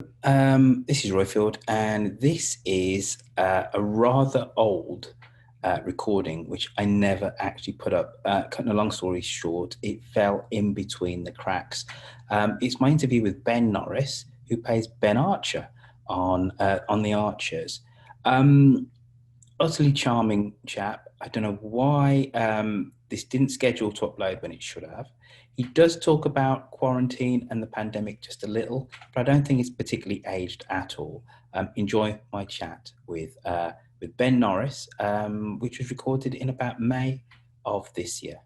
This is Roifield, and this is a rather old recording, which I never actually put up. Cutting a long story short, it fell in between the cracks. It's my interview with Ben Norris, who plays Ben Archer on The Archers. Um, Utterly charming chap. I don't know why this didn't schedule to upload when it should have. He does talk about quarantine and the pandemic just a little, but I don't think it's particularly aged at all. Enjoy my chat with Ben Norris, which was recorded in about May of this year.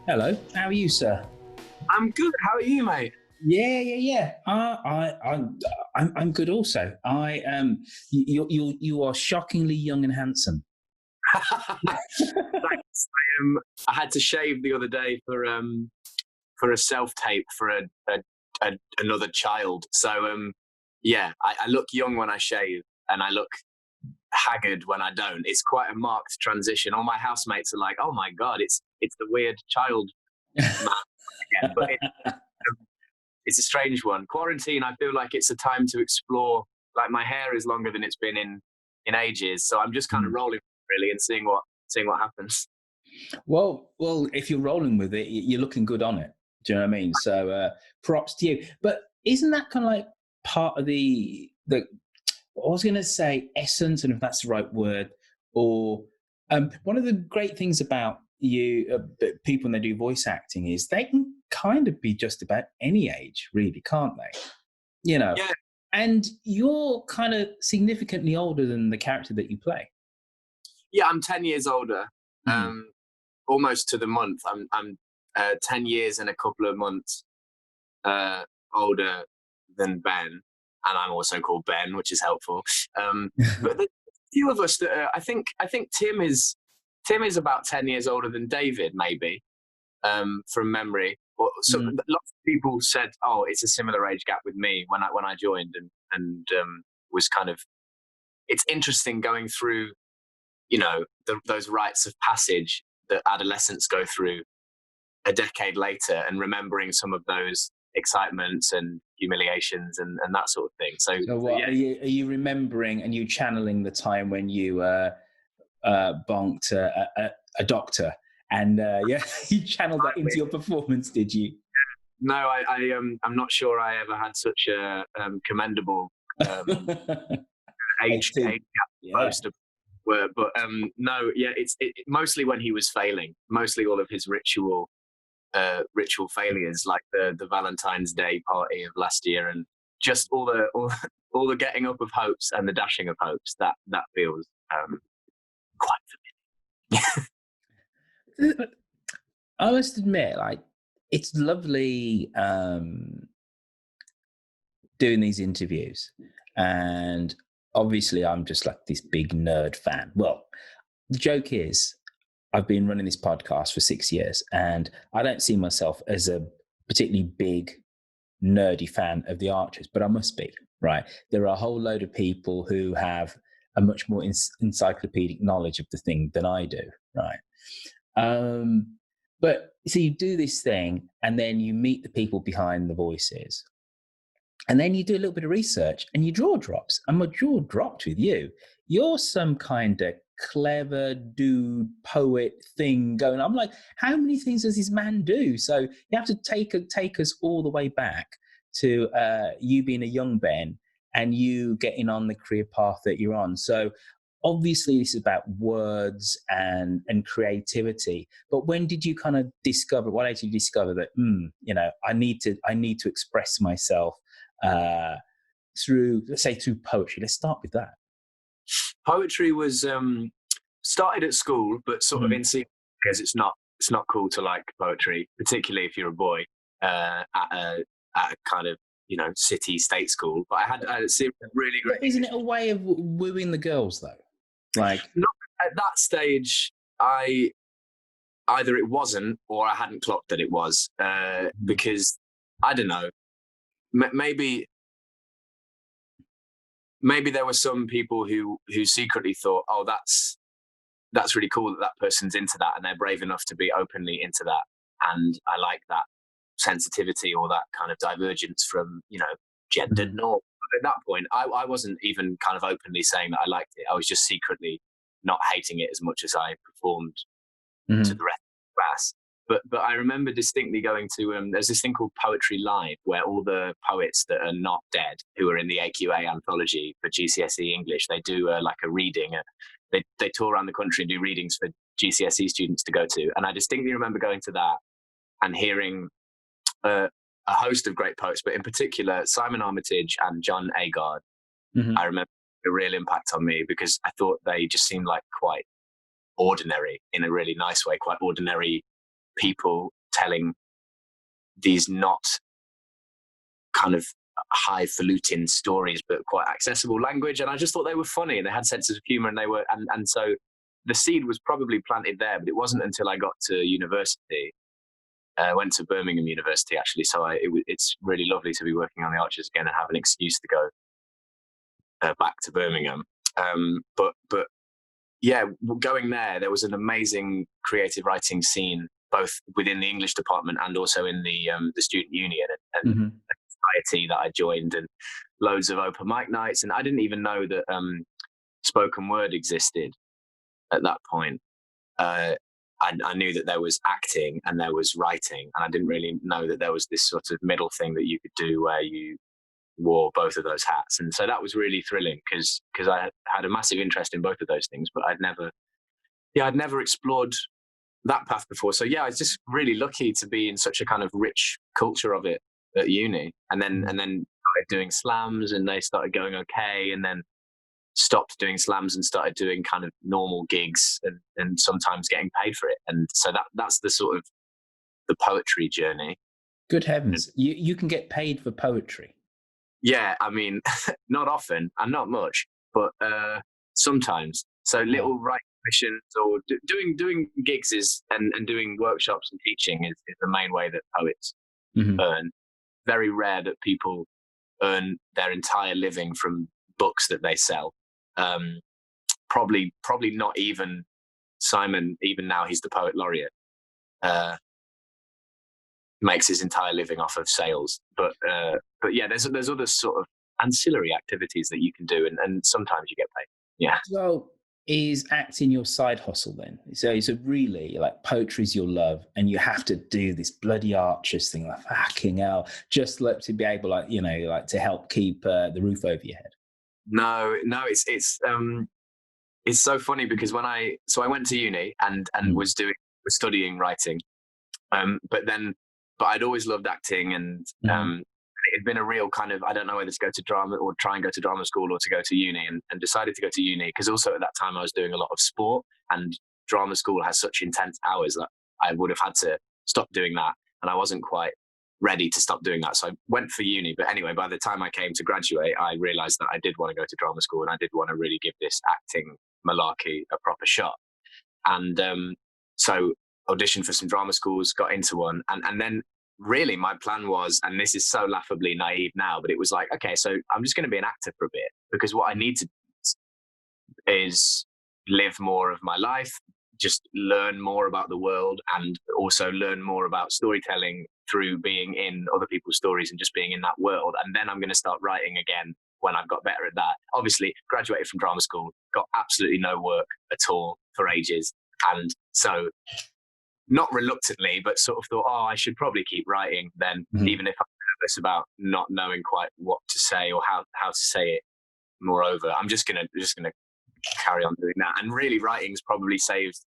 Hello, how are you, sir? I'm good. How are you, mate? Yeah. I'm good also. You are shockingly young and handsome. Thanks. I had to shave the other day for a self tape for another child. So yeah, I look young when I shave, and I look haggard when I don't. It's quite a marked transition. All my housemates are like, "Oh my god, it's the weird child man again." But it's a strange one. Quarantine, I feel like it's a time to explore. Like, my hair is longer than it's been in ages, so I'm just kind of rolling really and seeing what happens. Well, if you're rolling with it, you're looking good on it. Do you know what I mean? So props to you. But isn't that kind of like part of the I was going to say essence, and if that's the right word, or one of the great things about people when they do voice acting is they can kind of be just about any age, really, can't they? You know, Yeah, and you're kind of significantly older than the character that you play. yeah. I'm 10 years older, Mm. almost to the month. I'm 10 years and a couple of months uh, older than Ben, and I'm also called Ben, which is helpful. But there's a few of us that I think Tim is about 10 years older than David, maybe, from memory. So Mm. lots of people said, "Oh, it's a similar age gap with me when I joined," and was kind of. It's interesting going through, those rites of passage that adolescents go through a decade later, and remembering some of those excitements and humiliations and that sort of thing. So, So so what yeah, are you remembering and you channeling the time when you bonked a doctor and yeah, you channeled that into your performance, did you? no, I'm not sure I ever had such a commendable um, age 18. gap Yeah. most of were, but no, yeah, it's mostly when he was failing, mostly all of his ritual failures, like the Valentine's Day party of last year, and just all the getting up of hopes and the dashing of hopes. That feels quite I must admit, like, it's lovely doing these interviews. And obviously, I'm just like this big nerd fan. Well, the joke is, I've been running this podcast for 6 years, and I don't see myself as a particularly big nerdy fan of the Archers, but I must be, right? There are a whole load of people who have a much more encyclopedic knowledge of the thing than I do, right? Um, but so you do this thing, and then you meet the people behind the voices, and then you do a little bit of research, and your jaw drops. And my jaw dropped with you. You're some kind of clever dude, poet thing going. I'm like, how many things does this man do? So you have to take us all the way back to you being a young Ben and you getting on the career path that you're on. So obviously this is about words and creativity, but when did you kind of discover, what age did you discover that I need to express myself uh through, let's say, through poetry? Let's start with that. poetry was started at school, but sort of in Mm. secret, because it's not cool to like poetry, particularly if you're a boy at a kind of city state school. But I had a series of really But great. isn't it a way of wooing the girls though? Like, Not at that stage. I Either it wasn't, or I hadn't clocked that it was, because I don't know. maybe there were some people who secretly thought, oh, that's really cool that that person's into that and they're brave enough to be openly into that, and I like that sensitivity or that kind of divergence from, you know, gendered norm. At that point, I wasn't even kind of openly saying that I liked it. I was just secretly not hating it as much as I performed to the rest of the class. But I remember distinctly going to there's this thing called Poetry Live, where all the poets that are not dead, who are in the AQA anthology for GCSE English, they do like a reading. They tour around the country and do readings for GCSE students to go to. And I distinctly remember going to that and hearing a host of great poets, but in particular Simon Armitage and John Agard. I remember a real impact on me because I thought they just seemed like quite ordinary, in a really nice way, quite ordinary people telling these not kind of highfalutin stories, but quite accessible language. And I just thought they were funny and they had senses of humor, and they were, and so the seed was probably planted there, but it wasn't until I got to university. I went to Birmingham University, actually, so it's really lovely to be working on the Archers again and have an excuse to go back to Birmingham. But yeah, going there was an amazing creative writing scene, both within the English department and also in the student union and the society that I joined, and loads of open mic nights. And I didn't even know that spoken word existed at that point. I knew that there was acting and there was writing, and I didn't really know that there was this sort of middle thing that you could do where you wore both of those hats. And so that was really thrilling because I had a massive interest in both of those things, but I'd never explored that path before. So yeah, I was just really lucky to be in such a kind of rich culture of it at uni, and then started doing slams, and they started going okay, and then stopped doing slams and started doing kind of normal gigs and sometimes getting paid for it. And so that's the sort of the poetry journey. Good heavens, you can get paid for poetry? Yeah, I mean, not often and not much, but sometimes. So little writing missions or doing gigs and doing workshops and teaching is the main way that poets earn. Very rare that people earn their entire living from books that they sell. Probably not even Simon, even now he's the poet laureate, makes his entire living off of sales. But yeah, there's other sort of ancillary activities that you can do, and sometimes you get paid. Yeah. So is acting your side hustle then? So really, like, poetry's your love, and you have to do this bloody Archers thing, like, fucking hell, just like to be able, like, you know, like to help keep the roof over your head. No, it's so funny because I went to uni and was studying writing, but I'd always loved acting, and it'd been a real kind of, I don't know whether to go to drama or try and go to drama school or to go to uni, and decided to go to uni because also at that time I was doing a lot of sport, and drama school has such intense hours that I would have had to stop doing that, and I wasn't quite ready to stop doing that. So I went for uni. But anyway, by the time I came to graduate, I realized that I did want to go to drama school, and I did want to really give this acting malarkey a proper shot. And so auditioned for some drama schools, got into one, and then really my plan was, and this is so laughably naive now, but it was like, okay, so I'm just going to be an actor for a bit, because what I need to do is live more of my life, just learn more about the world, and also learn more about storytelling through being in other people's stories and just being in that world. And then I'm going to start writing again when I've got better at that. Obviously, graduated from drama school, got absolutely no work at all for ages. And so, not reluctantly, but sort of thought, oh, I should probably keep writing then, even if I'm nervous about not knowing quite what to say or how to say it. Moreover, I'm just gonna carry on doing that. And really, writing's probably saved,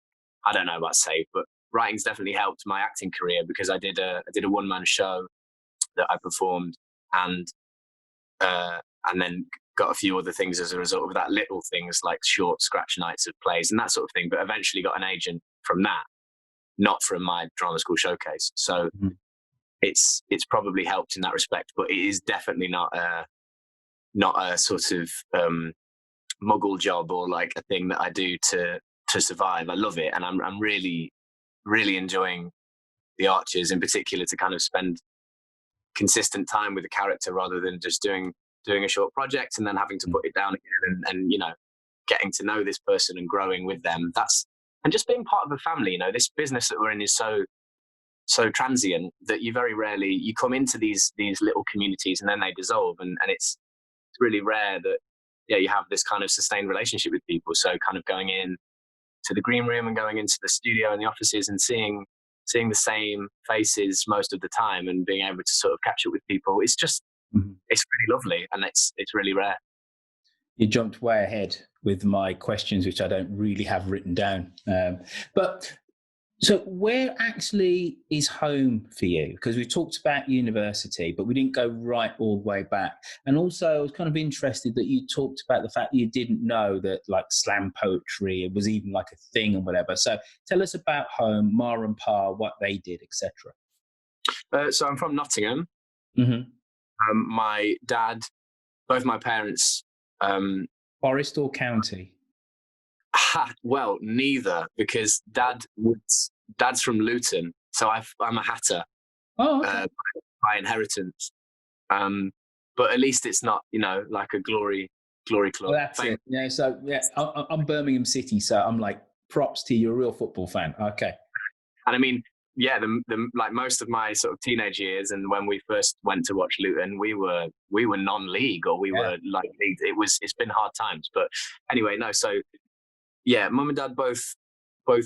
I don't know about saved, but writing's definitely helped my acting career, because I did a one-man show that I performed, and then got a few other things as a result of that, little things like short scratch nights of plays and that sort of thing, but eventually got an agent from that, not from my drama school showcase. So it's probably helped in that respect, but it is definitely not a sort of muggle job or like a thing that I do to survive. I love it, and I'm really, really enjoying the Archers in particular, to kind of spend consistent time with the character rather than just doing a short project and then having to put it down again and getting to know this person and growing with them. And just being part of a family. This business that we're in is so transient that you very rarely, you come into these little communities and then they dissolve, and it's really rare that you have this kind of sustained relationship with people. So kind of going in to the green room and going into the studio and the offices and seeing the same faces most of the time and being able to sort of catch up with people, it's just it's really lovely, and it's really rare. You jumped way ahead with my questions, which I don't really have written down. But so where actually is home for you? Because we talked about university, but we didn't go right all the way back. And also I was kind of interested that you talked about the fact that you didn't know that like slam poetry was even like a thing and whatever. So tell us about home, Ma and Pa, what they did, etc. So I'm from Nottingham. Mm-hmm. My dad, both my parents. Forest or county? Well, neither, because dad's from Luton, so I'm a Hatter. Oh, okay. By inheritance. But at least it's not, like a glory club. Well, that's it. Yeah. So I'm Birmingham City, so I'm like, props to you. You're a real football fan. Okay. And I mean, yeah, the like most of my sort of teenage years, and when we first went to watch Luton, we were non-league, or we were like league. It's been hard times, but anyway, no. So yeah, mum and dad both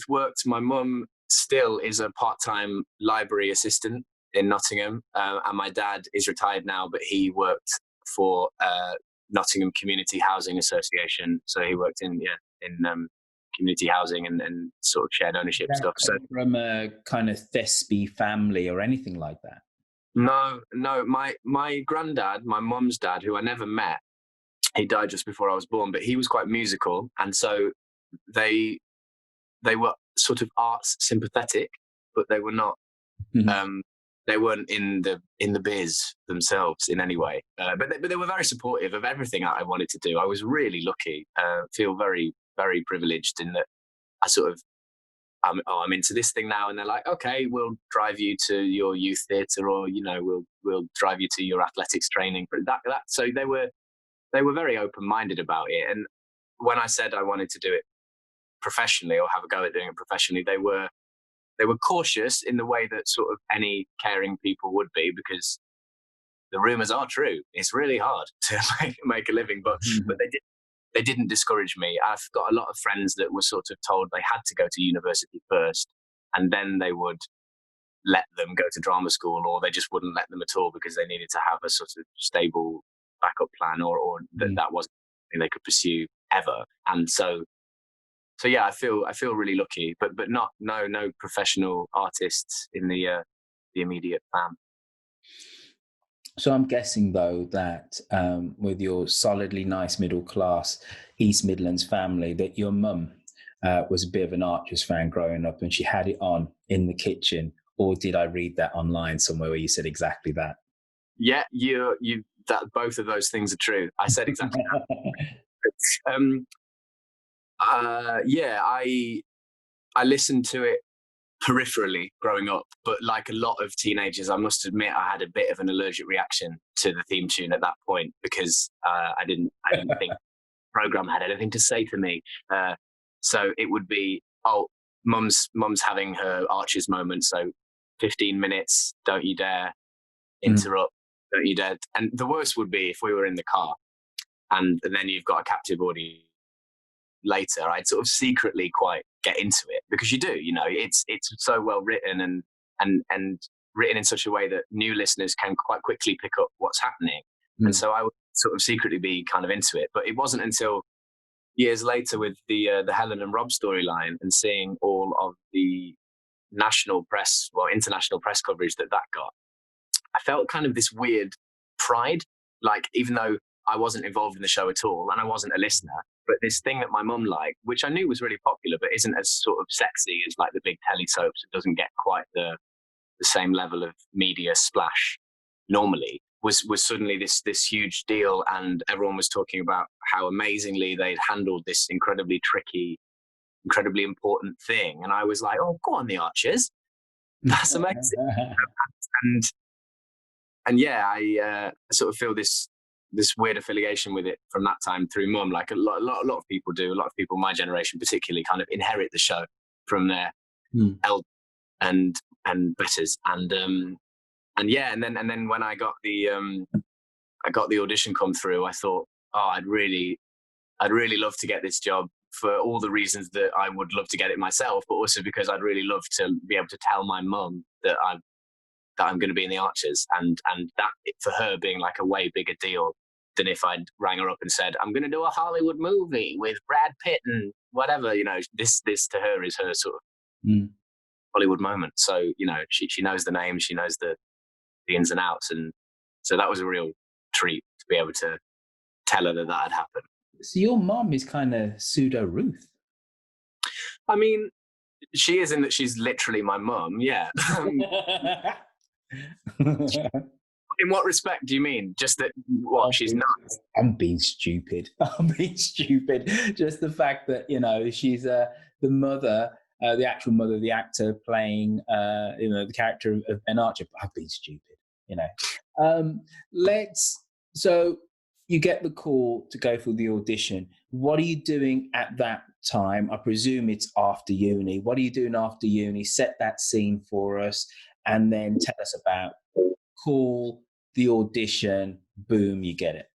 worked. My mum still is a part-time library assistant in Nottingham, and my dad is retired now, but he worked for Nottingham Community Housing Association. So he worked in community housing and sort of shared ownership stuff. So from a kind of Thespy family or anything like that? No. My granddad, my mum's dad, who I never met, he died just before I was born, but he was quite musical, and so they were sort of arts sympathetic, but they were not. They weren't in the biz themselves in any way, but they were very supportive of everything I wanted to do. I was really lucky. Feel very, very privileged in that I sort of, I'm into this thing now, and they're like, okay, we'll drive you to your youth theatre, or we'll drive you to your athletics training. But that so they were very open-minded about it. And when I said I wanted to do it professionally or have a go at doing it professionally, they were cautious in the way that sort of any caring people would be, because the rumours are true. It's really hard to make a living, but they didn't discourage me. I've got a lot of friends that were sort of told they had to go to university first, and then they would let them go to drama school, or they just wouldn't let them at all because they needed to have a sort of stable backup plan, or that wasn't something they could pursue ever. And so yeah, I feel really lucky, but no professional artists in the immediate fam. So I'm guessing though that with your solidly nice middle class East Midlands family, that your mum was a bit of an Archers fan growing up, and she had it on in the kitchen. Or did I read that online somewhere where you said exactly that? Yeah, you that both of those things are true. I said exactly that. Yeah, I listened to it peripherally growing up, but like a lot of teenagers, I must admit I had a bit of an allergic reaction to the theme tune at that point, because I didn't think the program had anything to say to me. So it would be, mum's having her Archers moment, so 15 minutes, don't you dare interrupt, don't you dare. And the worst would be if we were in the car and then you've got a captive audience later. I'd sort of secretly quite get into it, because you do, it's so well written and written in such a way that new listeners can quite quickly pick up what's happening. And so I would sort of secretly be kind of into it. But it wasn't until years later with the Helen and Rob storyline and seeing all of the international press coverage that got, I felt kind of this weird pride, like, even though I wasn't involved in the show at all and I wasn't a listener, but this thing that my mum liked, which I knew was really popular but isn't as sort of sexy as like the big telly soaps, it doesn't get quite the same level of media splash normally, was suddenly this huge deal, and everyone was talking about how amazingly they'd handled this incredibly tricky, incredibly important thing. And I was like, oh, go on, the Archers. That's amazing. And yeah, I sort of feel this weird affiliation with it from that time through mum. Like a lot of people do. A lot of people my generation, particularly, kind of inherit the show from their elders and betters. And yeah, and then when I got the audition come through, I thought, oh, I'd really love to get this job for all the reasons that I would love to get it myself, but also because I'd really love to be able to tell my mum that I'm going to be in the Archers, and that for her being like a way bigger deal than if I'd rang her up and said I'm going to do a Hollywood movie with Brad Pitt and whatever. You know, this to her is her sort of Hollywood moment. So you know, she knows the name, she knows the ins and outs, and so that was a real treat to be able to tell her that had happened. So your mom is kind of pseudo Ruth. I mean, she is in that she's literally my mum. Yeah. In what respect do you mean? Just that what she's not? I'm being stupid. I'm being stupid. Just the fact that, you know, she's the mother, the actual mother, the actor playing, you know, the character of Ben Archer. I've been stupid, you know. So you get the call to go for the audition. What are you doing at that time? I presume it's after uni. What are you doing after uni? Set that scene for us, and then tell us about call, the audition, boom, you get it.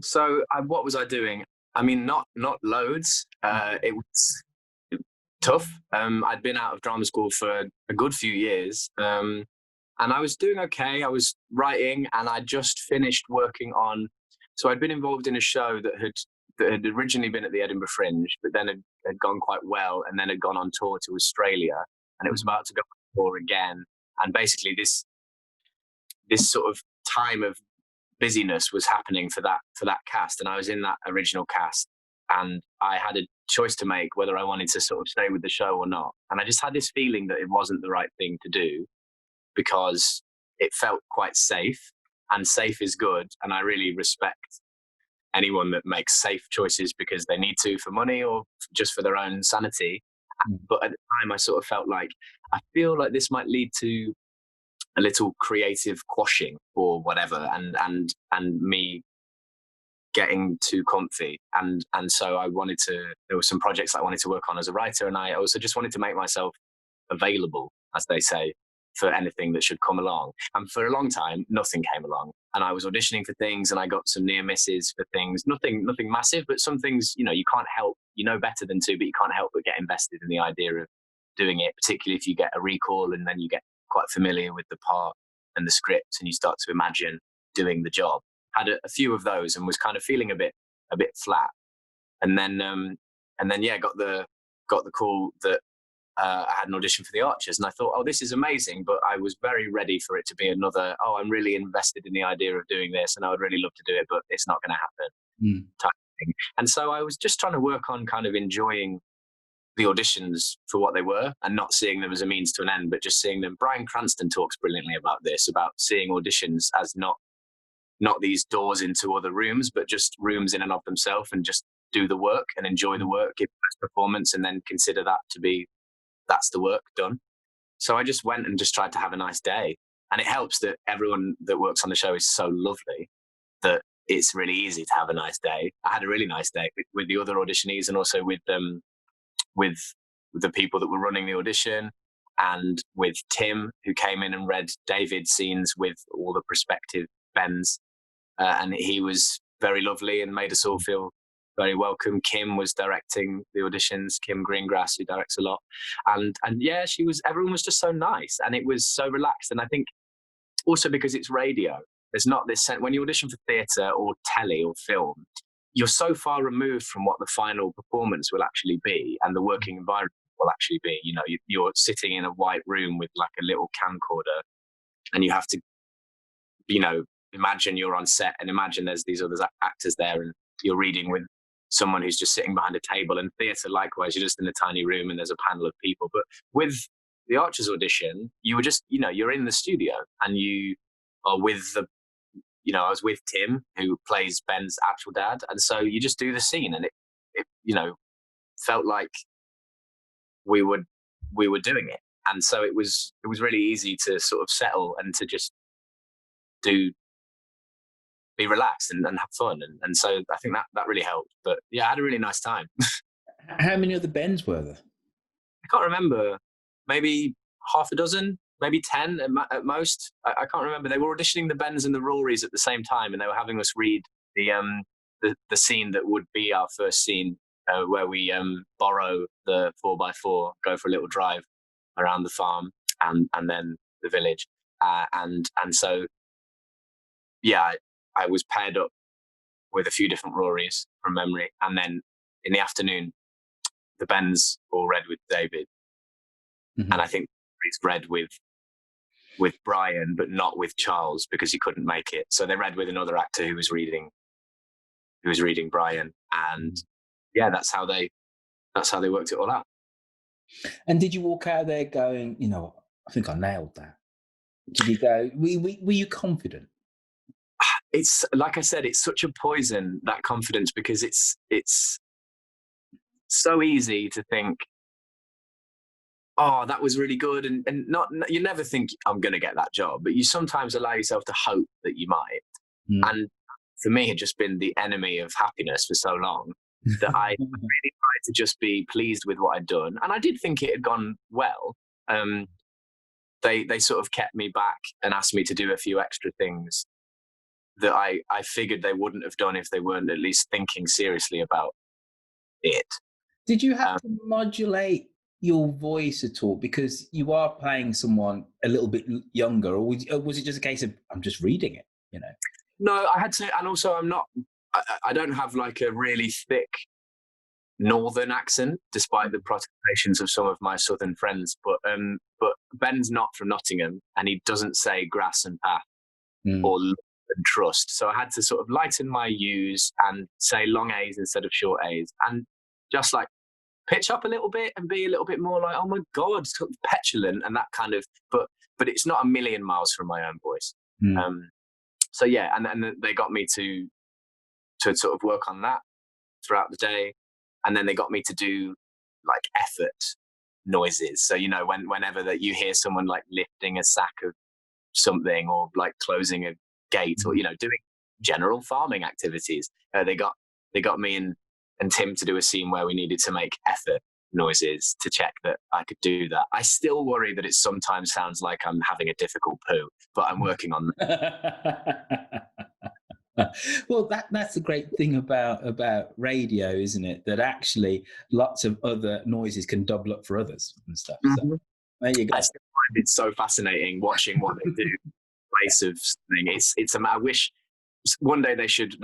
So what was I doing? I mean, not loads. It was tough. I'd been out of drama school for a good few years, and I was doing okay. I was writing, and I just finished working on. So I'd been involved in a show that had originally been at the Edinburgh Fringe, but then had gone quite well, and then had gone on tour to Australia, and it was about to go on tour again. And basically, this sort of time of busyness was happening for that cast, and I was in that original cast, and I had a choice to make whether I wanted to sort of stay with the show or not. And I just had this feeling that it wasn't the right thing to do because it felt quite safe, and safe is good, and I really respect anyone that makes safe choices because they need to for money or just for their own sanity. But at the time I sort of felt like I feel like this might lead to a little creative quashing or whatever, and me getting too comfy, and so there were some projects I wanted to work on as a writer, and I also just wanted to make myself available, as they say, for anything that should come along. And for a long time nothing came along, and I was auditioning for things, and I got some near misses for things, nothing massive, but some things, you know, you can't help, you know better than to, but you can't help but get invested in the idea of doing it, particularly if you get a recall and then you get quite familiar with the part and the script, and you start to imagine doing the job. Had a few of those and was kind of feeling a bit flat, and then yeah, got the call that I had an audition for the Archers, and I thought, oh, this is amazing, but I was very ready for it to be another, oh, I'm really invested in the idea of doing this, and I would really love to do it, but it's not going to happen type of thing. And so I was just trying to work on kind of enjoying the auditions for what they were and not seeing them as a means to an end, but just seeing them. Bryan Cranston talks brilliantly about this, about seeing auditions as not these doors into other rooms, but just rooms in and of themselves, and just do the work and enjoy the work, give best performance, and then consider that to be, that's the work done. So I just went and just tried to have a nice day. And it helps that everyone that works on the show is so lovely that it's really easy to have a nice day. I had a really nice day with the other auditionees, and also with the people that were running the audition, and with Tim, who came in and read David's scenes with all the prospective Bens. And he was very lovely and made us all feel very welcome. Kim was directing the auditions, Kim Greengrass, who directs a lot. And yeah, everyone was just so nice, and it was so relaxed. And I think also because it's radio, there's not this sense, when you audition for theatre or telly or film, you're so far removed from what the final performance will actually be and the working environment will actually be. You know, you're sitting in a white room with like a little camcorder, and you have to, you know, imagine you're on set, and imagine there's these other actors there, and you're reading with someone who's just sitting behind a table. And theatre, likewise, you're just in a tiny room and there's a panel of people. But with the Archers audition, you were just, you know, you're in the studio, and you are with the, you know, I was with Tim, who plays Ben's actual dad, and so you just do the scene, and it you know, felt like we were doing it. And so it was really easy to sort of settle and to just be relaxed and have fun. And so I think that really helped. But yeah, I had a really nice time. How many other Bens were there? I can't remember, maybe half a dozen, maybe 10 at most. I can't remember. They were auditioning the Bens and the Rorys at the same time, and they were having us read the scene that would be our first scene, where we borrow the 4x4, go for a little drive around the farm and then the village, and so yeah, I was paired up with a few different Rorys from memory, and then in the afternoon, the Bens all read with David, Mm-hmm. and I think he's read with Brian, but not with Charles because he couldn't make it. So they read with another actor who was reading Brian, and yeah, that's how they worked it all out. And did you walk out there going, I think I nailed that? Did you go? Were you confident? It's like I said, it's such a poison, that confidence, because it's so easy to think, oh, that was really good, and not, you never think I'm going to get that job, but you sometimes allow yourself to hope that you might. And for me, it had just been the enemy of happiness for so long that I really tried to just be pleased with what I'd done, and I did think it had gone well. They sort of kept me back and asked me to do a few extra things that I figured they wouldn't have done if they weren't at least thinking seriously about it. Did you have to modulate your voice at all because you are playing someone a little bit younger, or was it just a case of I'm just reading it? No, I had to, and also I don't have like a really thick northern accent, despite the protestations of some of my southern friends. But Ben's not from Nottingham, and he doesn't say grass and path or love and trust. So I had to sort of lighten my U's and say long A's instead of short A's, and just like pitch up a little bit and be a little bit more like, oh my God, sort of petulant and that kind of, but it's not a million miles from my own voice. So yeah, and they got me to sort of work on that throughout the day. And then they got me to do like effort noises. So, whenever that you hear someone like lifting a sack of something, or like closing a gate, or, doing general farming activities, they got me and Tim to do a scene where we needed to make effort noises to check that I could do that. I still worry that it sometimes sounds like I'm having a difficult poo, but I'm working on that. Well, that's the great thing about radio, isn't it? That actually lots of other noises can double up for others and stuff. So there you go. I still find it so fascinating watching what they do in place of something. I wish one day they should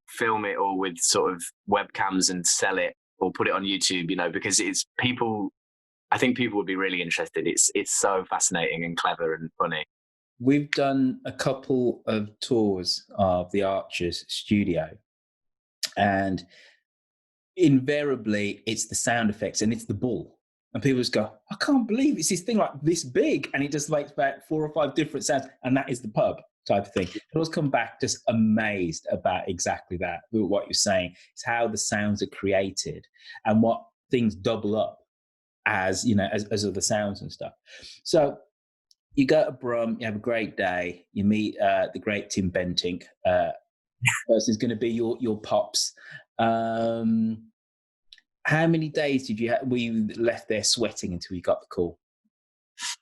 film it all with sort of webcams and sell it or put it on YouTube, because I think people would be really interested. It's so fascinating and clever and funny. We've done a couple of tours of the Archers studio, and invariably it's the sound effects and it's the bull. And people just go, I can't believe it's this thing like this big. And it just makes about 4 or 5 different sounds. And that is the pub type of thing. I always come back just amazed about exactly that, what you're saying. It's how the sounds are created and what things double up as, as other sounds and stuff. So you go to Brum, you have a great day, you meet the great Tim Bentinck. Person's going to be your pops. How many days were you left there sweating until you got the call?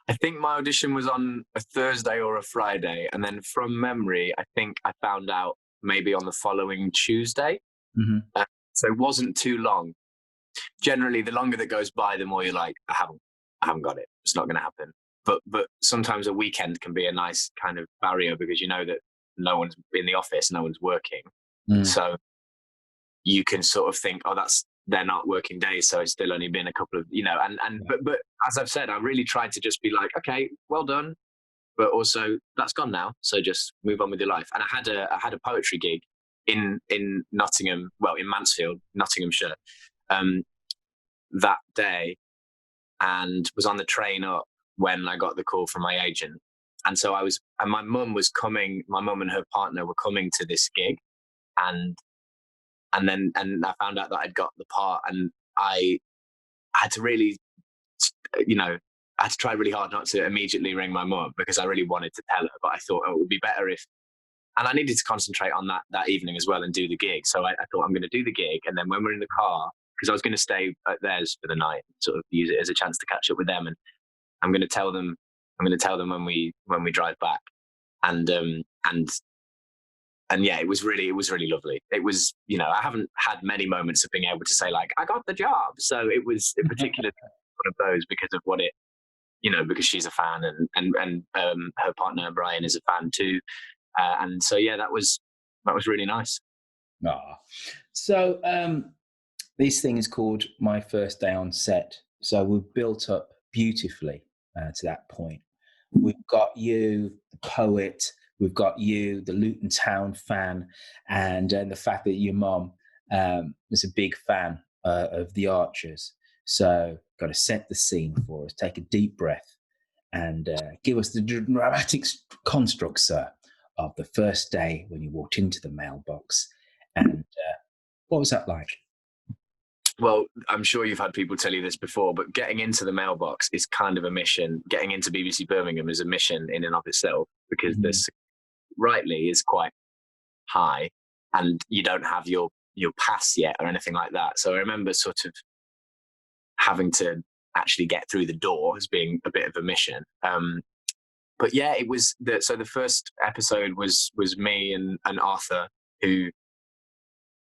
I think my audition was on a Thursday or a Friday, and then from memory, I think I found out maybe on the following Tuesday. So it wasn't too long. Generally, the longer that goes by, the more you're like, I haven't got it. It's not going to happen. But sometimes a weekend can be a nice kind of barrier because you know that no one's in the office, no one's working. So you can sort of think, oh, they're not working days, so it's still only been a couple of, but as I've said, I really tried to just be like, okay, well done, but also that's gone now, so just move on with your life. And I had a poetry gig in Nottingham, well, in Mansfield, Nottinghamshire, that day, and was on the train up when I got the call from my agent. And so my mum and her partner were coming to this gig, and I found out that I'd got the part, and I had to really, I had to try really hard not to immediately ring my mum because I really wanted to tell her, but I thought it would be better if And I needed to concentrate on that evening as well and do the gig. So I thought, I'm going to do the gig, and then when we're in the car, because I was going to stay at theirs for the night, sort of use it as a chance to catch up with them, and I'm going to tell them when we drive back, and yeah, it was really lovely. It was, I haven't had many moments of being able to say like I got the job. So it was in particular one of those because of what it, because she's a fan, and her partner Brian is a fan too. And so, yeah, that was really nice. So this thing is called My First Day on Set. So we've built up beautifully to that point. We've got you, the poet. We've got you, the Luton Town fan, and the fact that your mom was a big fan of The Archers. So got to set the scene for us. Take a deep breath and give us the dramatic construct, sir, of the first day when you walked into the mailbox. And what was that like? Well, I'm sure you've had people tell you this before, but getting into the mailbox is kind of a mission. Getting into BBC Birmingham is a mission in and of itself, because this rightly is quite high, and you don't have your pass yet or anything like that. So I remember sort of having to actually get through the door as being a bit of a mission. But yeah, it was so the first episode was me and Arthur, who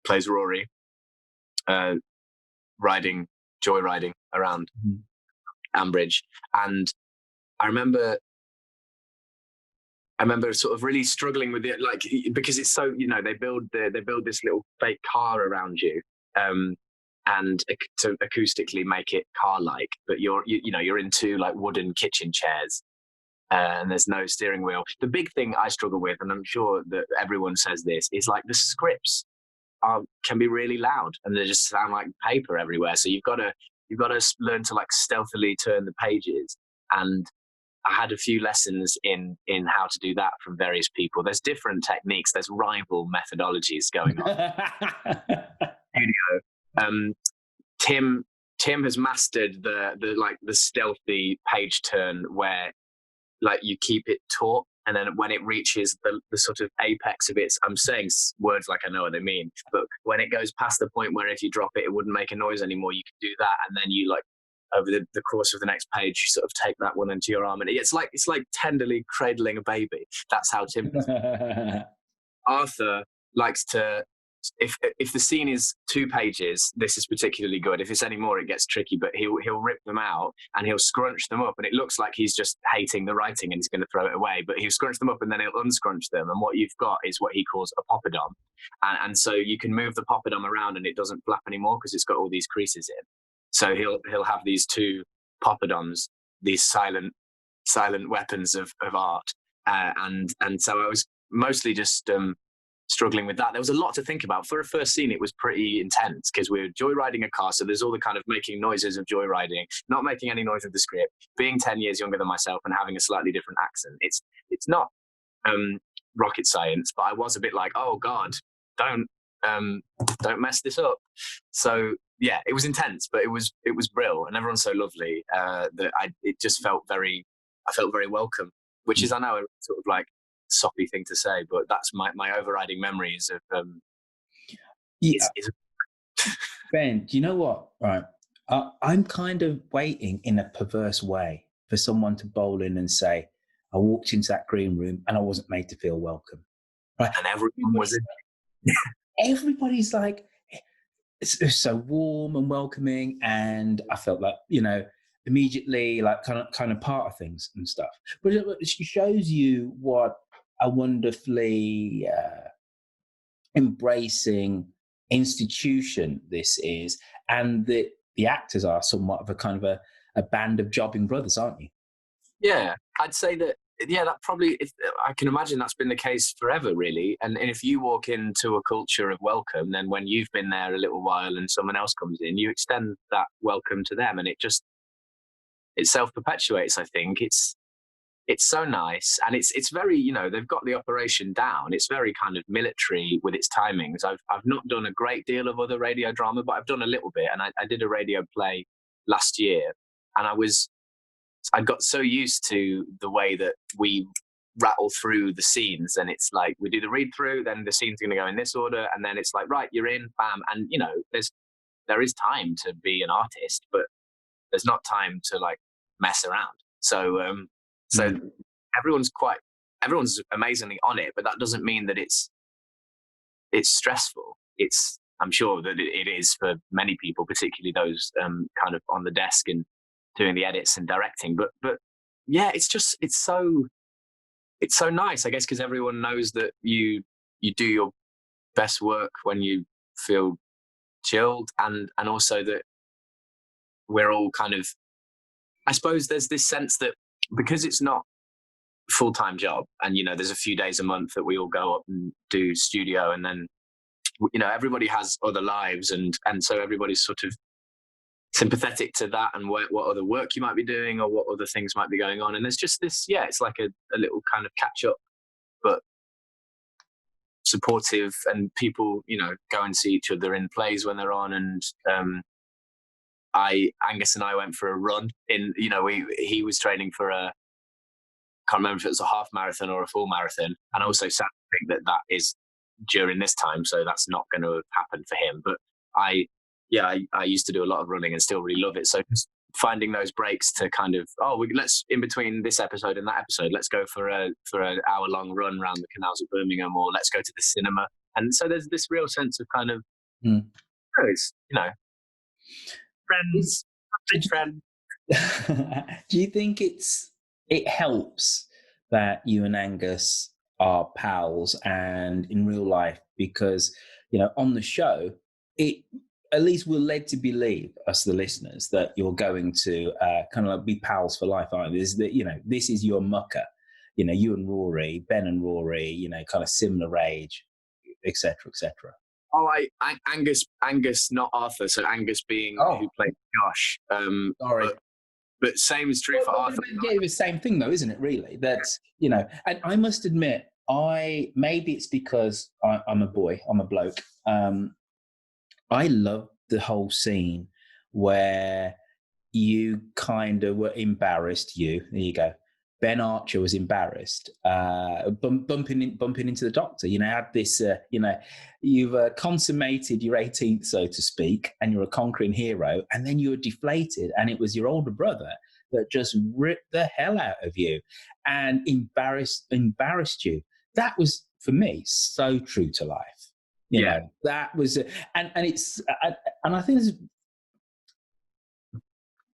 plays Rory, joyriding around Ambridge. And I remember sort of really struggling with it, like, because it's so, they build this little fake car around you, and to acoustically make it car-like, but you're in two like wooden kitchen chairs, and there's no steering wheel. The big thing I struggle with, and I'm sure that everyone says this, is like the scripts can be really loud, and they just sound like paper everywhere. So you've got to learn to like stealthily turn the pages. And I had a few lessons in how to do that from various people. There's different techniques. There's rival methodologies going on. Tim has mastered the stealthy page turn, where like you keep it taut, and then when it reaches the sort of apex of its, I'm saying words like I know what they mean, but when it goes past the point where if you drop it, it wouldn't make a noise anymore, you can do that. And then you, like, over the course of the next page, you sort of take that one into your arm, and it's like tenderly cradling a baby. That's how Tim does it. Arthur likes to, if the scene is 2 pages, this is particularly good. If it's any more, it gets tricky, but he'll rip them out and he'll scrunch them up, and it looks like he's just hating the writing and he's going to throw it away, but he'll scrunch them up and then he'll unscrunch them, and what you've got is what he calls a poppadom, and so you can move the poppadom around and it doesn't flap anymore because it's got all these creases in. So he'll have these 2 poppadoms, these silent weapons of art, and so I was mostly just struggling with that. There was a lot to think about. For a first scene, it was pretty intense because we're joyriding a car, so there's all the kind of making noises of joyriding, not making any noise with the script, being 10 years younger than myself and having a slightly different accent. It's not rocket science, but I was a bit like, oh God, don't mess this up. So yeah, it was intense, but it was brilliant, and everyone's so lovely that I felt very welcome, which is, I know, a sort of like soppy thing to say, but that's my overriding memories of Ben, do you know what? Right, I'm kind of waiting in a perverse way for someone to bowl in and say, I walked into that green room and I wasn't made to feel welcome. Right, and everyone was in. Everybody's like, it's so warm and welcoming, and I felt like, immediately like kind of part of things and stuff. But it shows you what a wonderfully embracing institution this is, and that the actors are somewhat of a kind of a band of jobbing brothers, aren't you? Yeah, I'd say that. Yeah, that probably, I can imagine that's been the case forever, really. And if you walk into a culture of welcome, then when you've been there a little while and someone else comes in, you extend that welcome to them, and it self-perpetuates. I think it's so nice, and it's very, they've got the operation down. It's very kind of military with its timings. I've not done a great deal of other radio drama, but I've done a little bit, and I did a radio play last year, and I got so used to the way that we rattle through the scenes, and it's like we do the read through, then the scene's going to go in this order, and then it's like, right, you're in, bam. And there is time to be an artist, but there's not time to like mess around. So everyone's amazingly on it, but that doesn't mean that it's stressful. I'm sure that it is for many people, particularly those kind of on the desk and doing the edits and directing. But yeah, it's so nice, I guess, because everyone knows that you do your best work when you feel chilled, and also that we're all kind of, I suppose there's this sense that because it's not a full-time job, and there's a few days a month that we all go up and do studio, and then everybody has other lives, and so everybody's sort of sympathetic to that, and what other work you might be doing or what other things might be going on. And there's just this, it's like a little kind of catch up, but supportive, and people, go and see each other in plays when they're on. And Angus and I went for a run in, he was training for can't remember if it was a half marathon or a full marathon. And I also think that is during this time, so that's not going to happen for him. But I used to do a lot of running and still really love it. So just finding those breaks to kind of, let's, in between this episode and that episode, let's go for an hour-long run around the canals of Birmingham, or let's go to the cinema. And so there's this real sense of kind of, friends, friends. Do you think it helps that you and Angus are pals and in real life? Because, on the show, at least we're led to believe, us the listeners, that you're going to kind of like be pals for life, aren't you? This is your mucker. You and Rory, Ben and Rory, kind of similar age, etc., etc. Oh, Angus, not Arthur. So Angus being who played Josh. Sorry. But same is true for Arthur. Yeah, it's the same thing, though, isn't it? Really, that's and I must admit, maybe it's because I'm a boy, I'm a bloke. I love the whole scene where you kind of were embarrassed. There you go. Ben Archer was embarrassed, bumping into the doctor. Had this, you've consummated your 18th, so to speak, and you're a conquering hero, and then you were deflated, and it was your older brother that just ripped the hell out of you and embarrassed you. That was, for me, so true to life. You know, that was, and it's, and I think there's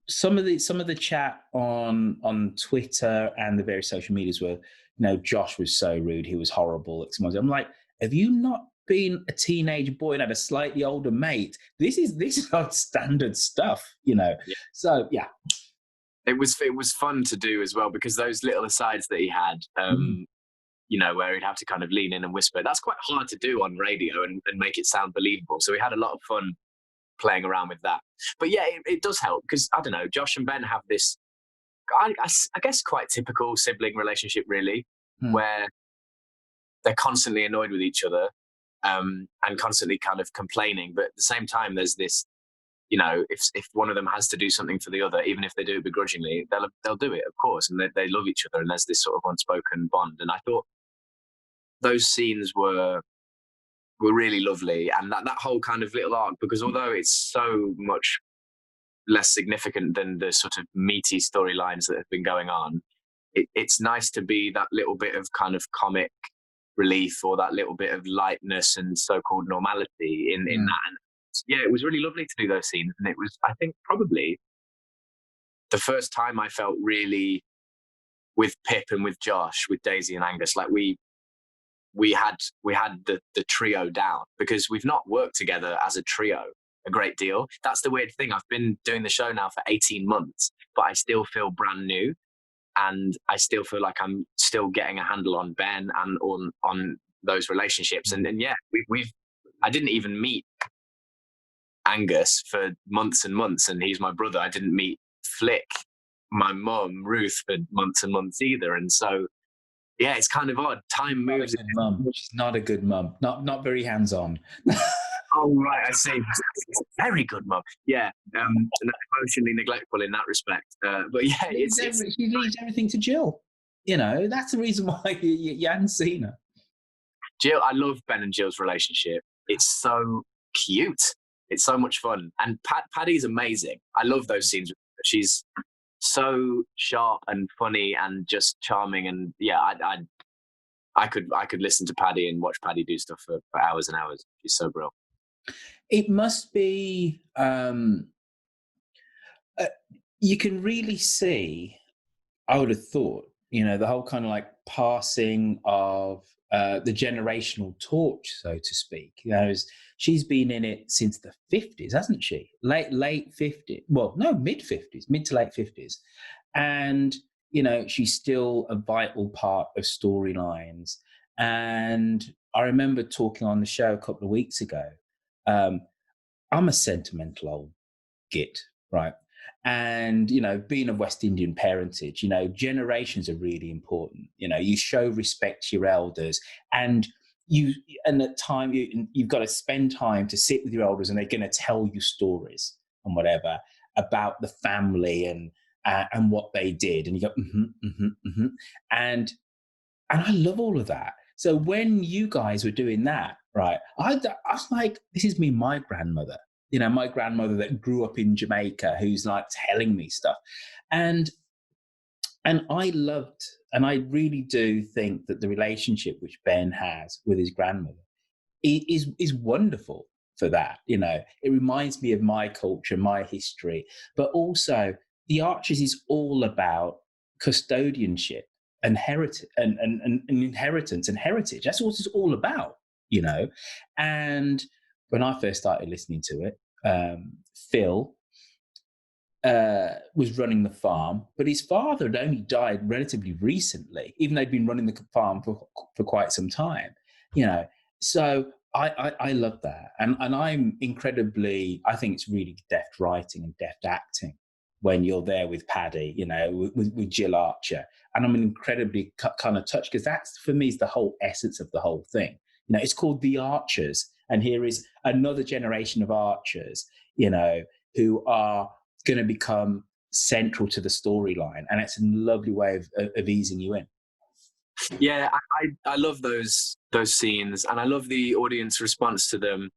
some of the chat on Twitter and the various social medias were, Josh was so rude, he was horrible. I'm like, have you not been a teenage boy and had a slightly older mate? This is not standard stuff, So yeah. It was fun to do as well, because those little asides that he had, where he'd have to kind of lean in and whisper, that's quite hard to do on radio and make it sound believable. So we had a lot of fun playing around with that. But yeah, it does help, because I don't know, Josh and Ben have this, I guess, quite typical sibling relationship, really, where they're constantly annoyed with each other, and constantly kind of complaining. But at the same time, there's this, if one of them has to do something for the other, even if they do it begrudgingly, they'll do it, of course, and they love each other, and there's this sort of unspoken bond. And I thought those scenes were really lovely, and that whole kind of little arc, because although it's so much less significant than the sort of meaty storylines that have been going on, it's nice to be that little bit of kind of comic relief, or that little bit of lightness and so-called normality in that. And it was really lovely to do those scenes, and it was, I think, probably the first time I felt really with Pip and with Josh, with Daisy and Angus, like we had the trio down, because we've not worked together as a trio a great deal. That's the weird thing. I've been doing the show now for 18 months, but I still feel brand new, and I still feel like I'm still getting a handle on Ben and on those relationships. And yeah, I didn't even meet Angus for months and months, and he's my brother. I didn't meet Flick, my mum, Ruth, for months and months either. And so yeah, it's kind of odd. Time moves. She's not a good mum. Not very hands-on. Oh, right, I see. Very good mum. Yeah, emotionally neglectful in that respect. But yeah, she leaves everything to Jill. that's the reason why you hadn't seen her. Jill, I love Ben and Jill's relationship. It's so cute. It's so much fun. And Paddy's amazing. I love those scenes with her. She's so sharp and funny and just charming. And yeah, I could listen to Paddy and watch Paddy do stuff for hours and hours. She's so brilliant. It must be. You can really see. I would have thought, the whole kind of like passing of the generational torch, so to speak. She's been in it since the 50s, hasn't she? Late 50s. Well, no, mid 50s, mid to late 50s. And, she's still a vital part of storylines. And I remember talking on the show a couple of weeks ago. I'm a sentimental old git, right? And, being of West Indian parentage, generations are really important. You show respect to your elders, and at time you've got to spend time to sit with your elders, and they're going to tell you stories and whatever about the family and what they did. And you go, And I love all of that. So when you guys were doing that, right, I was like, this is me, my grandmother. My grandmother that grew up in Jamaica, who's like telling me stuff. And I loved, and I really do think that the relationship which Ben has with his grandmother is wonderful for that. It reminds me of my culture, my history, but also the Archers is all about custodianship and heritage and inheritance and heritage. That's what it's all about, And when I first started listening to it, Phil was running the farm, but his father had only died relatively recently, even though he'd been running the farm for quite some time, So I love that. And I'm incredibly, I think it's really deft writing and deft acting when you're there with Paddy, with Jill Archer. And I'm incredibly kind of touched, because that's, for me, is the whole essence of the whole thing. It's called The Archers. And here is another generation of archers, who are going to become central to the storyline. And it's a lovely way of easing you in. Yeah, I love those scenes, and I love the audience response to them.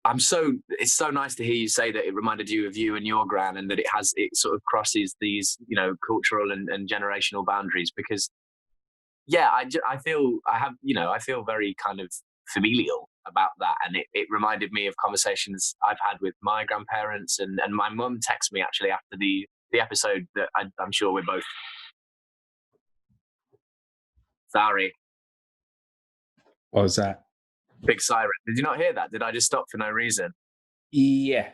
It's so nice to hear you say that it reminded you of you and your gran, and that it sort of crosses these, cultural and generational boundaries, because yeah, I feel very kind of familial about that, and it reminded me of conversations I've had with my grandparents, and my mum texted me actually after the episode that I'm sure we're both sorry. What was that? Big siren. Did you not hear that? Did I just stop for no reason? Yeah.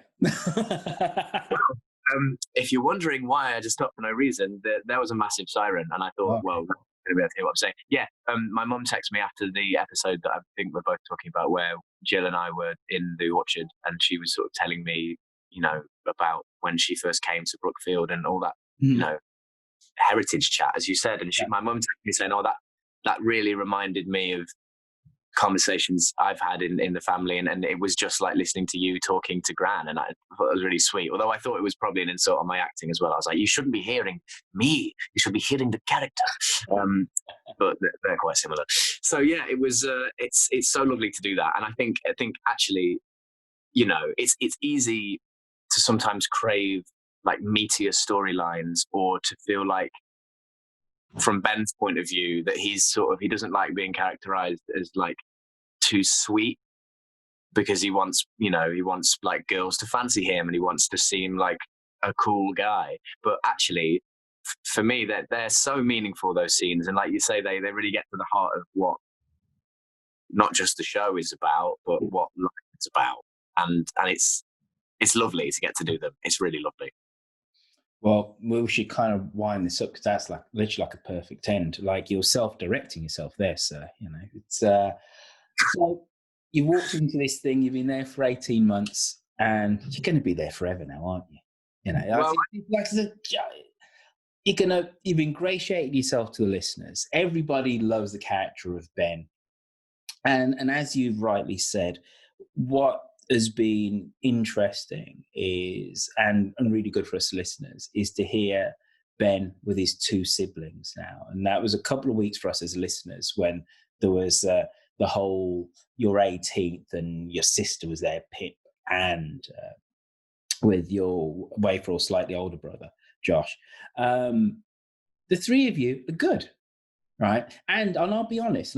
If you're wondering why I just stopped for no reason, there was a massive siren, and I thought, well, going to be able to hear what I'm saying. Yeah, my mum texted me after the episode that I think we're both talking about, where Jill and I were in the orchard, and she was sort of telling me, about when she first came to Brookfield and all that, heritage chat, as you said. And my mum texted me saying, "Oh, that really reminded me of conversations I've had in the family, and it was just like listening to you talking to Gran, and I thought it was really sweet, although I thought it was probably an insult on my acting as well. I was like, you shouldn't be hearing me, you should be hearing the character." But they're quite similar. So yeah, it was it's so lovely to do that. And I think actually, it's easy to sometimes crave like meatier storylines, or to feel like, from Ben's point of view, that he doesn't like being characterized as like too sweet, because he wants like girls to fancy him, and he wants to seem like a cool guy. But actually, for me, they're so meaningful, those scenes, and like you say, they really get to the heart of what not just the show is about, but what life is about. And it's lovely to get to do them. It's really lovely. Well, we should kind of wind this up, because that's like literally like a perfect end. Like, you're self-directing yourself there, sir. It's so you walked into this thing. You've been there for 18 months, and you're going to be there forever now, aren't you? Well, you've ingratiated yourself to the listeners. Everybody loves the character of Ben, and as you've rightly said, what has been interesting is, and really good for us listeners, is to hear Ben with his two siblings now, and that was a couple of weeks for us as listeners when there was the whole your 18th and your sister was there, Pip, and with your wafer or slightly older brother, Josh. The three of you are good, right? And I'll be honest,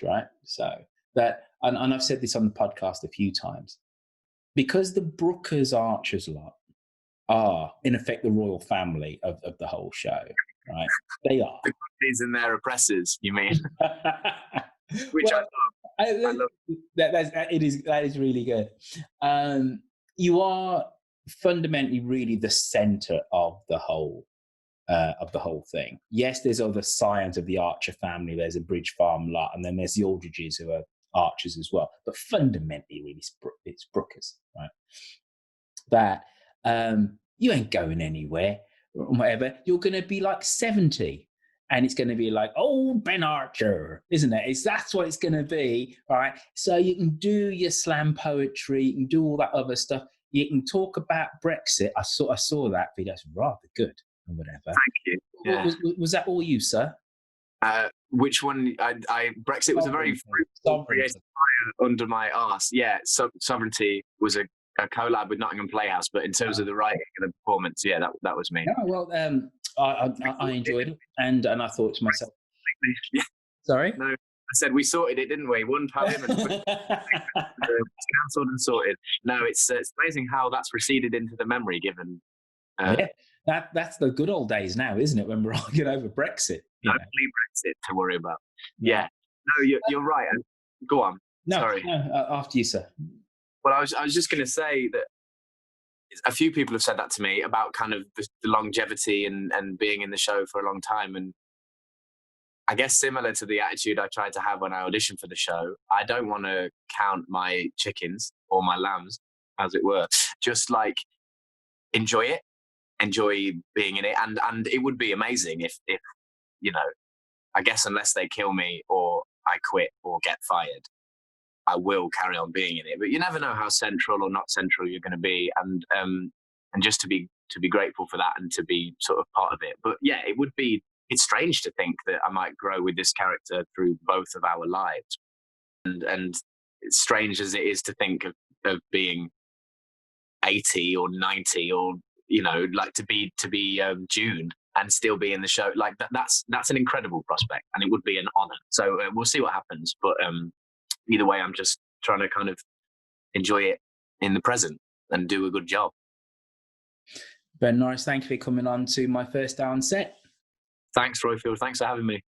right? So that, and I've said this on the podcast a few times, because the Brookers Archers lot are, in effect, the royal family of the whole show, right? They are. The companies and their oppressors, you mean? Which well, I love. That is really good. You are fundamentally really the center of the whole thing. Yes, there's other scions of the Archer family. There's a Bridge Farm lot, and then there's the Aldridges who are Archers as well. But fundamentally, really, it's Brookers, right? That you ain't going anywhere, or whatever. You're going to be like 70, and it's going to be like, oh, Ben Archer, isn't it? That's what it's going to be, right? So you can do your slam poetry, you can do all that other stuff. You can talk about Brexit. I saw that video. It's rather good. Or whatever. Thank you. Yeah. Was that all you, sir? Which one? Brexit was a very fruitful creative fire under my arse. Yeah, Sovereignty was a collab with Nottingham Playhouse, but in terms of the writing and the performance, yeah, that was me. Yeah, well, I enjoyed it, and I thought to myself, yeah. Sorry? No, I said we sorted it, didn't we? One poem and cancelled and sorted. No, it's amazing how that's receded into the memory given. Yeah. That's the good old days now, isn't it? When we're arguing over Brexit. Only Brexit to worry about. Yeah. No, you're right. Go on. No, sorry. No, after you, sir. Well, I was just going to say that a few people have said that to me about kind of the longevity and being in the show for a long time. And I guess similar to the attitude I tried to have when I auditioned for the show, I don't want to count my chickens or my lambs, as it were. Just like enjoy it. Enjoy being in it, and it would be amazing if you know, I guess unless they kill me or I quit or get fired, I will carry on being in it. But you never know how central or not central you're going to be, and just to be grateful for that and to be sort of part of it. But yeah, it's strange to think that I might grow with this character through both of our lives, and it's strange as it is to think of being 80 or 90 or like to be June and still be in the show. Like that's an incredible prospect, and it would be an honor. So we'll see what happens. But either way, I'm just trying to kind of enjoy it in the present and do a good job. Ben Norris, thank you for coming on to My First Day on Set. Thanks, Roifield. Thanks for having me.